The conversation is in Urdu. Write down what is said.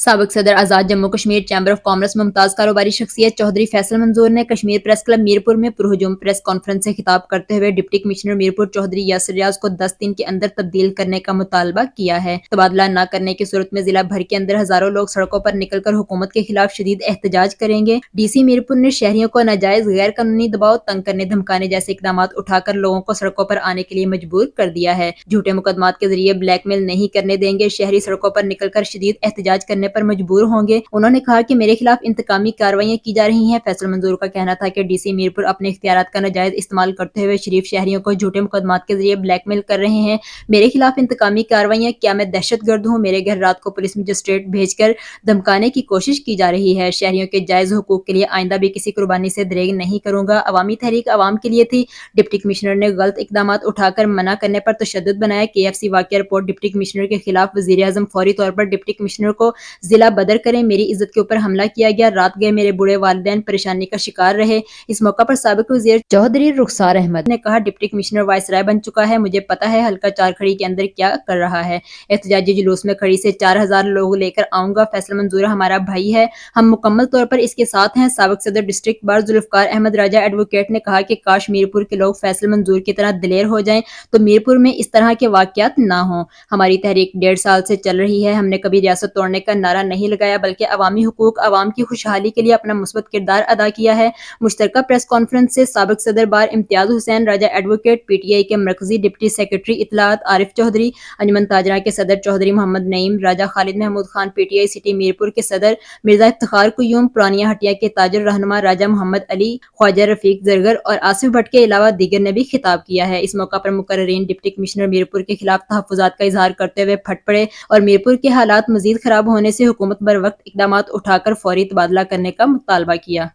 سابق صدر Azad Jammu Kashmir chamber of commerce ممتاز کاروباری شخصیت چودھری فیصل منظور نے کشمیر پریس کلب میرپور میں پرہجوم پریس کانفرنس سے خطاب کرتے ہوئے ڈپٹی کمشنر میرپور چودھری یاسر ریاض کو 10 دن کے اندر تبدیل کرنے کا مطالبہ کیا ہے۔ تبادلہ نہ کرنے کی صورت میں ضلع بھر کے اندر ہزاروں لوگ سڑکوں پر نکل کر حکومت کے خلاف شدید احتجاج کریں گے۔ ڈی سی میرپور نے شہریوں کو ناجائز غیر قانونی دباؤ، تنگ کرنے، دھمکانے جیسے اقدامات اٹھا کر لوگوں کو سڑکوں پر آنے کے لیے مجبور کر دیا ہے۔ جھوٹے مقدمات کے ذریعے بلیک میل نہیں کرنے دیں گے، شہری سڑکوں پر نکل کر شدید احتجاج کرنے پر مجبور ہوں گے۔ انہوں نے کہا کہ میرے خلاف انتقامی کارروائیاں کی جا رہی ہیں۔ فیصل منظور کا کہنا تھا کہ ڈی سی میرپور اپنے اختیارات کا ناجائز استعمال کرتے ہوئے شریف شہریوں کو جھوٹے مقدمات کے ذریعے بلیک میل کر رہے ہیں۔ میرے خلاف انتقامی کارروائیاں، کیا میں دہشت گرد ہوں؟ میرے گھر رات کو پولیس مجسٹریٹ بھیج کر دھمکانے کی کوشش کی جا رہی ہے۔ شہریوں کے جائز حقوق کے لیے آئندہ بھی کسی قربانی سے دریغ نہیں کروں گا۔ عوامی تحریک عوام کے لیے تھی۔ ڈپٹی کمشنر نے غلط اقدامات اٹھا کر منع کرنے پر تشدد بنایا۔ KFC واقعہ رپورٹ ڈپٹی کمشنر کے خلاف وزیر اعظم فوری طور پر ڈپٹی کمشنر کو ضلع بدر کریں۔ میری عزت کے اوپر حملہ کیا گیا، رات گئے میرے بوڑھے والدین پریشانی کا شکار رہے۔ اس موقع پر سابق وزیر چودھری رخسار احمد نے کہا ڈپٹی کمشنر وائس رائے بن چکا ہے، مجھے پتہ ہے حلقہ چارکھڑی کے اندر کیا کر رہا ہے۔ احتجاجی جلوس میں کھڑی سے 4000 لوگ لے کر آؤں گا۔ فیصل منظور ہمارا بھائی ہے، ہم مکمل طور پر اس کے ساتھ ہیں۔ سابق صدر ڈسٹرکٹ بار ذوالفقار احمد راجہ ایڈوکیٹ نے کہا کہ کاش میرپور کے لوگ فیصل منظور کی طرح دلیر ہو جائیں تو میرپور میں اس طرح کے واقعات نہ ہوں۔ ہماری تحریک 1.5 سال سے چل رہی ہے، ہم نے کبھی ریاست توڑنے کا نعرہ نہیں لگایا بلکہ عوامی حقوق، عوام کی خوشحالی کے لیے اپنا مثبت کردار ادا کیا ہے۔ مشترکہ پریس کانفرنس سے سابق صدر بار امتیاز حسین راجہ ایڈوکیٹ، PTI کے مرکزی ڈپٹی سیکرٹری اطلاعات عارف چودھری، انجمن تاجرہ کے صدر چودھری محمد نعیم، راجہ خالد محمود خان PTI سٹی میرپور کے صدر، مرزا افتخار قیوم، پرانیہ ہٹیا کے تاجر رہنما راجہ محمد علی، خواجہ رفیق زرگر اور آصف بٹ کے علاوہ دیگر نے بھی خطاب کیا ہے۔ اس موقع پر مقررین ڈپٹی کمشنر میرپور کے خلاف تحفظات کا اظہار کرتے ہوئے پھٹ پڑے اور میرپور کے حالات مزید خراب ہونے سے حکومت بروقت اقدامات اٹھا کر فوری تبادلہ کرنے کا مطالبہ کیا۔